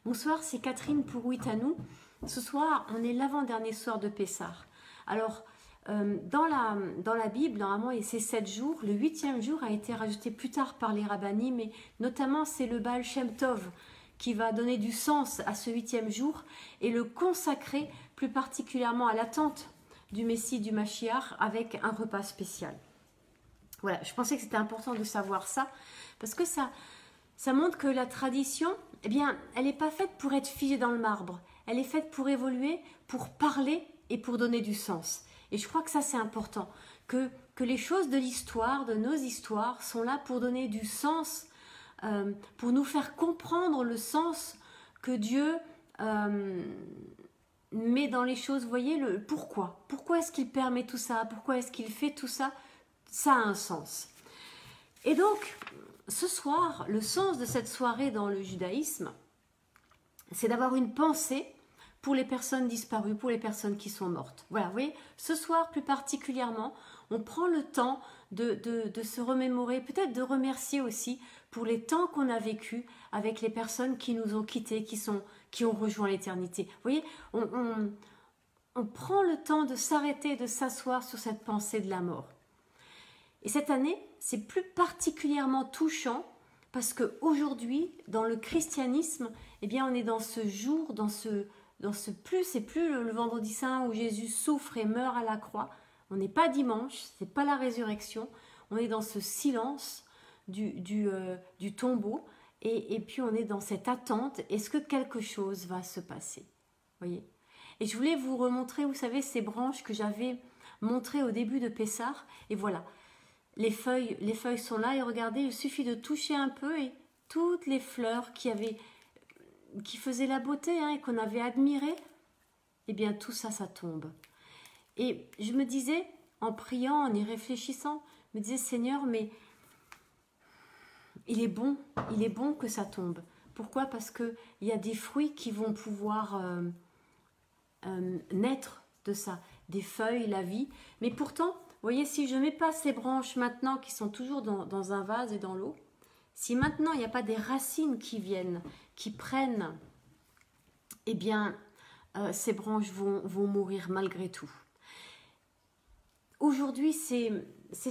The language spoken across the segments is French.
Bonsoir, c'est Catherine pour Ouitanou. Ce soir, on est l'avant-dernier soir de Pessah. Alors, dans la Bible, normalement, c'est 7 jours. Le 8e jour a été rajouté plus tard par les rabbinim, mais notamment, c'est le Baal Shem Tov qui va donner du sens à ce 8e jour et le consacrer plus particulièrement à l'attente du Messie, du Mashiach, avec un repas spécial. Voilà, je pensais que c'était important de savoir ça, parce que ça montre que la tradition, eh bien, elle n'est pas faite pour être figée dans le marbre. Elle est faite pour évoluer, pour parler et pour donner du sens. Et je crois que ça, c'est important. Que les choses de l'histoire, de nos histoires, sont là pour donner du sens, pour nous faire comprendre le sens que Dieu met dans les choses. Vous voyez, le pourquoi. Pourquoi est-ce qu'il permet tout ça? Pourquoi est-ce qu'il fait tout ça? Ça a un sens. Et donc, ce soir, le sens de cette soirée dans le judaïsme, c'est d'avoir une pensée pour les personnes disparues, pour les personnes qui sont mortes. Voilà, vous voyez, ce soir plus particulièrement, on prend le temps de se remémorer, peut-être de remercier aussi pour les temps qu'on a vécu avec les personnes qui nous ont quittés, qui ont rejoint l'éternité. Vous voyez, on prend le temps de s'arrêter, de s'asseoir sur cette pensée de la mort. Et cette année, c'est plus particulièrement touchant parce qu'aujourd'hui, dans le christianisme, eh bien, on est dans ce jour, c'est plus le vendredi saint où Jésus souffre et meurt à la croix. On n'est pas dimanche, c'est pas la résurrection. On est dans ce silence du tombeau et puis on est dans cette attente. Est-ce que quelque chose va se passer? Voyez. Et je voulais vous remontrer, vous savez, ces branches que j'avais montrées au début de Pessah. Et voilà. Les feuilles sont là et regardez, il suffit de toucher un peu et toutes les fleurs qui faisaient la beauté et qu'on avait admirées, eh bien tout ça, ça tombe. Et je me disais, en priant, en y réfléchissant, je me disais, Seigneur, mais il est bon que ça tombe. Pourquoi? Parce qu'il y a des fruits qui vont pouvoir naître de ça, des feuilles, la vie. Mais pourtant, vous voyez, si je ne mets pas ces branches maintenant qui sont toujours dans un vase et dans l'eau, si maintenant il n'y a pas des racines qui viennent, qui prennent, eh bien, ces branches vont mourir malgré tout. Aujourd'hui, c'est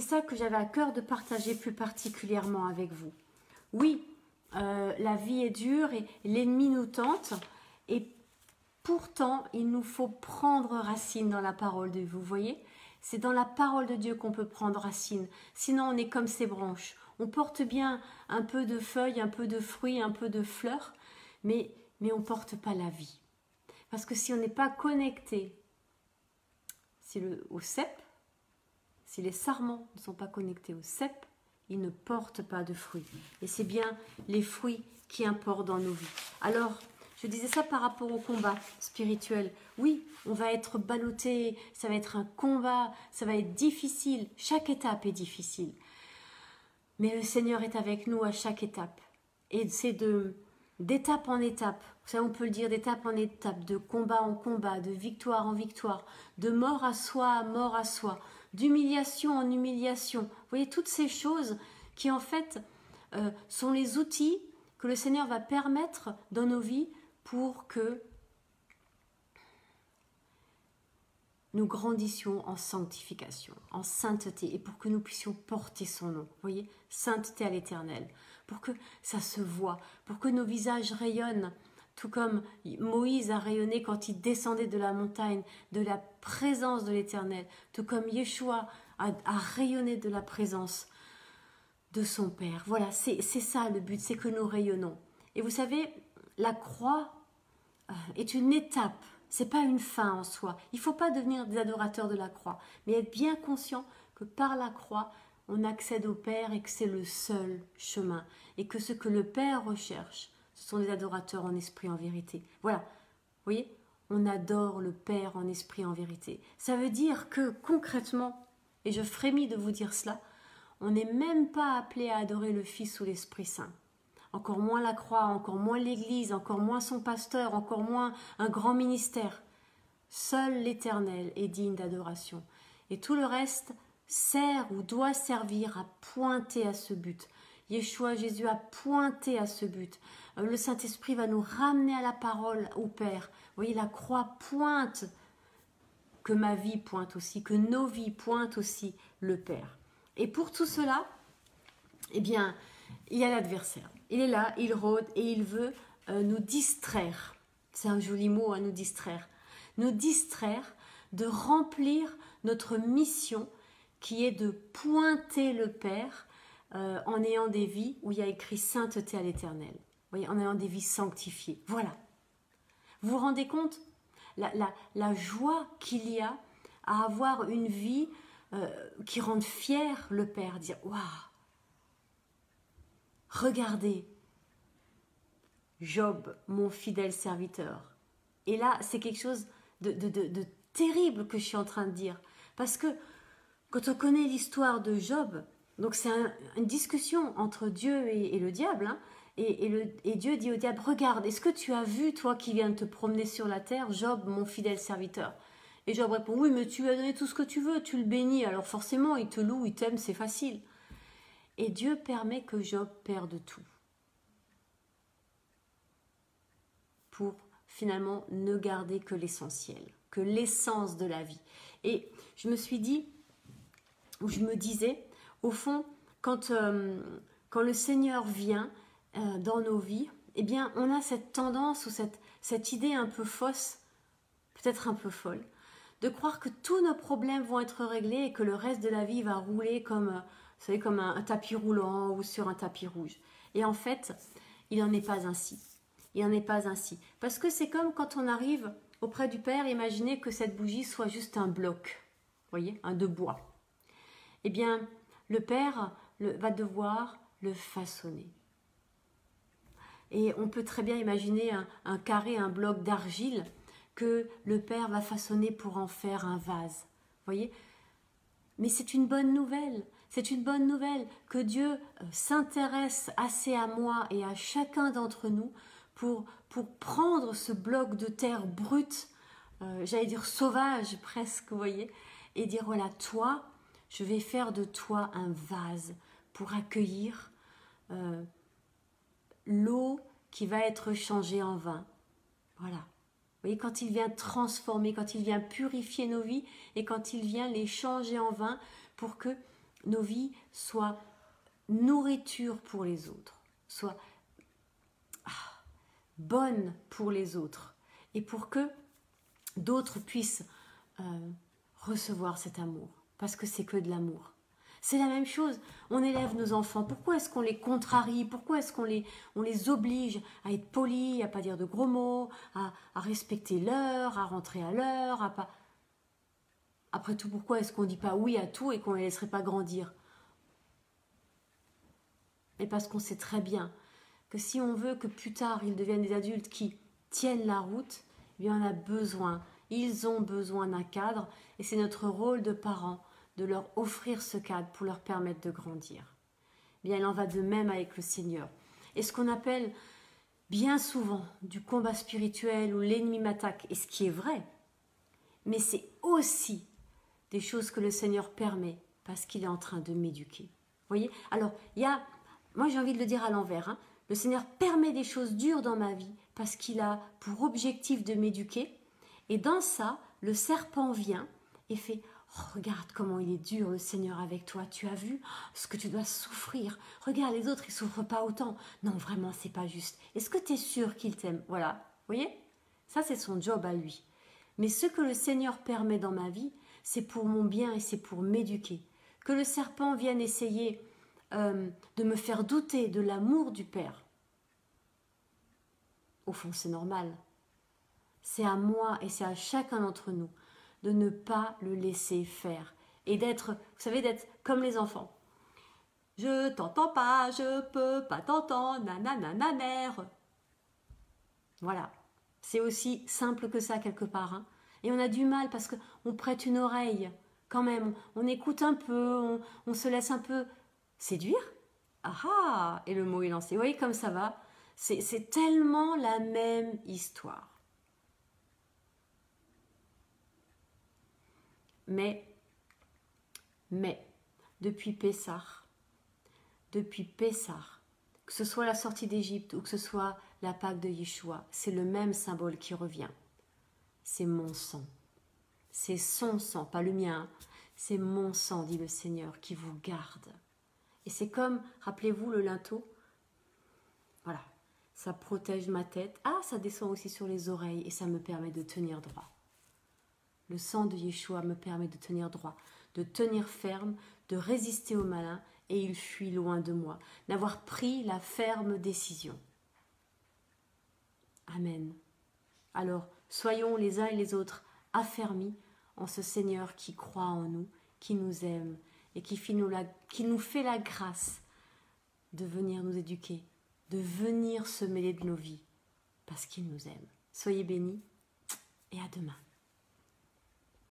ça que j'avais à cœur de partager plus particulièrement avec vous. Oui, la vie est dure et l'ennemi nous tente et pourtant, il nous faut prendre racine dans la parole de Dieu, vous voyez? C'est dans la parole de Dieu qu'on peut prendre racine. Sinon, on est comme ces branches. On porte bien un peu de feuilles, un peu de fruits, un peu de fleurs, mais on ne porte pas la vie. Parce que si on n'est pas connecté au cep, si les sarments ne sont pas connectés au cep, ils ne portent pas de fruits. Et c'est bien les fruits qui importent dans nos vies. Alors, je disais ça par rapport au combat spirituel. Oui, on va être ballotté, ça va être un combat, ça va être difficile. Chaque étape est difficile. Mais le Seigneur est avec nous à chaque étape. Et c'est d'étape en étape. Vous savez, on peut le dire d'étape en étape, de combat en combat, de victoire en victoire, de mort à soi, d'humiliation en humiliation. Vous voyez, toutes ces choses qui en fait sont les outils que le Seigneur va permettre dans nos vies pour que nous grandissions en sanctification, en sainteté, et pour que nous puissions porter son nom. Vous voyez, sainteté à l'Éternel, pour que ça se voie, pour que nos visages rayonnent, tout comme Moïse a rayonné quand il descendait de la montagne, de la présence de l'Éternel, tout comme Yeshua a rayonné de la présence de son Père. Voilà, c'est ça le but, c'est que nous rayonnons. Et vous savez, la croix est une étape, c'est pas une fin en soi. Il ne faut pas devenir des adorateurs de la croix, mais être bien conscient que par la croix, on accède au Père et que c'est le seul chemin. Et que ce que le Père recherche, ce sont des adorateurs en esprit, en vérité. Voilà, vous voyez, on adore le Père en esprit, en vérité. Ça veut dire que concrètement, et je frémis de vous dire cela, on n'est même pas appelé à adorer le Fils ou l'Esprit Saint. Encore moins la croix, encore moins l'Église, encore moins son pasteur, encore moins un grand ministère. Seul l'Éternel est digne d'adoration. Et tout le reste sert ou doit servir à pointer à ce but. Yeshua, Jésus a pointé à ce but. Le Saint-Esprit va nous ramener à la parole au Père. Vous voyez, la croix pointe, que ma vie pointe aussi, que nos vies pointent aussi le Père. Et pour tout cela, eh bien, il y a l'adversaire. Il est là, il rôde et il veut nous distraire. C'est un joli mot, nous distraire. Nous distraire de remplir notre mission qui est de pointer le Père en ayant des vies où il y a écrit sainteté à l'Éternel. Vous voyez, en ayant des vies sanctifiées. Voilà. Vous vous rendez compte la joie qu'il y a à avoir une vie qui rende fier le Père. Dire, waouh, regardez, Job, mon fidèle serviteur. Et là, c'est quelque chose de terrible que je suis en train de dire. Parce que quand on connaît l'histoire de Job, donc c'est une discussion entre Dieu et le diable, hein, et Dieu dit au diable, regarde, est-ce que tu as vu, toi qui viens de te promener sur la terre, Job, mon fidèle serviteur? Et Job répond, oui, mais tu lui as donné tout ce que tu veux, tu le bénis, alors forcément, il te loue, il t'aime, c'est facile. Et Dieu permet que Job perde tout. Pour finalement ne garder que l'essentiel, que l'essence de la vie. Et je me suis dit, ou je me disais, au fond, quand le Seigneur vient dans nos vies, eh bien, on a cette tendance ou cette idée un peu fausse, peut-être un peu folle, de croire que tous nos problèmes vont être réglés et que le reste de la vie va rouler comme, vous savez, comme un tapis roulant ou sur un tapis rouge. Et en fait, il n'en est pas ainsi. Il n'en est pas ainsi. Parce que c'est comme quand on arrive auprès du Père, imaginez que cette bougie soit juste un bloc, vous voyez, un de bois. Eh bien, le Père va devoir le façonner. Et on peut très bien imaginer un carré, un bloc d'argile que le Père va façonner pour en faire un vase. Vous voyez? Mais c'est une bonne nouvelle. C'est une bonne nouvelle que Dieu s'intéresse assez à moi et à chacun d'entre nous pour prendre ce bloc de terre brute, j'allais dire sauvage presque, vous voyez, et dire voilà, toi, je vais faire de toi un vase pour accueillir l'eau qui va être changée en vin. Voilà. Vous voyez, quand il vient transformer, quand il vient purifier nos vies et quand il vient les changer en vin pour que nos vies soient nourriture pour les autres, soient bonnes pour les autres et pour que d'autres puissent recevoir cet amour, parce que c'est que de l'amour. C'est la même chose, on élève nos enfants, pourquoi est-ce qu'on les contrarie, pourquoi est-ce qu'on les oblige à être polis, à pas dire de gros mots, à respecter l'heure, à rentrer à l'heure, à pas... Après tout, pourquoi est-ce qu'on dit pas oui à tout et qu'on les laisserait pas grandir? Mais parce qu'on sait très bien que si on veut que plus tard ils deviennent des adultes qui tiennent la route, eh bien on a besoin, ils ont besoin d'un cadre et c'est notre rôle de parents de leur offrir ce cadre pour leur permettre de grandir. Eh bien, il en va de même avec le Seigneur. Et ce qu'on appelle bien souvent du combat spirituel où l'ennemi m'attaque, et ce qui est vrai, mais c'est aussi des choses que le Seigneur permet parce qu'il est en train de m'éduquer. Vous voyez? Alors, moi j'ai envie de le dire à l'envers, hein. Le Seigneur permet des choses dures dans ma vie parce qu'il a pour objectif de m'éduquer. Et dans ça, le serpent vient et fait « Oh, regarde comment il est dur le Seigneur avec toi, tu as vu ce que tu dois souffrir. Regarde, les autres, ils souffrent pas autant. Non, vraiment, c'est pas juste. Est-ce que tu es sûr qu'il t'aime ?» Voilà, vous voyez? Ça, c'est son job à lui. Mais ce que le Seigneur permet dans ma vie, c'est pour mon bien et c'est pour m'éduquer. Que le serpent vienne essayer de me faire douter de l'amour du Père. Au fond, c'est normal. C'est à moi et c'est à chacun d'entre nous de ne pas le laisser faire et d'être, vous savez, d'être comme les enfants. Je t'entends pas, je peux pas t'entendre, nanana mère. Voilà, c'est aussi simple que ça quelque part. Hein. Et on a du mal parce qu'on prête une oreille quand même, on écoute un peu, on se laisse un peu séduire. Ah, et le mot est lancé. Vous voyez comme ça va? C'est tellement la même histoire. Mais, depuis Pessah, depuis Pessah, que ce soit la sortie d'Égypte ou que ce soit la Pâque de Yeshua, c'est le même symbole qui revient. C'est mon sang. C'est son sang, pas le mien. C'est mon sang, dit le Seigneur, qui vous garde. Et c'est comme, rappelez-vous le linteau, voilà, ça protège ma tête. Ah, ça descend aussi sur les oreilles et ça me permet de tenir droit. Le sang de Yeshua me permet de tenir droit, de tenir ferme, de résister au malin, et il fuit loin de moi, d'avoir pris la ferme décision. Amen. Alors, soyons les uns et les autres affermis en ce Seigneur qui croit en nous, qui nous aime et qui nous fait la grâce de venir nous éduquer, de venir se mêler de nos vies, parce qu'il nous aime. Soyez bénis et à demain.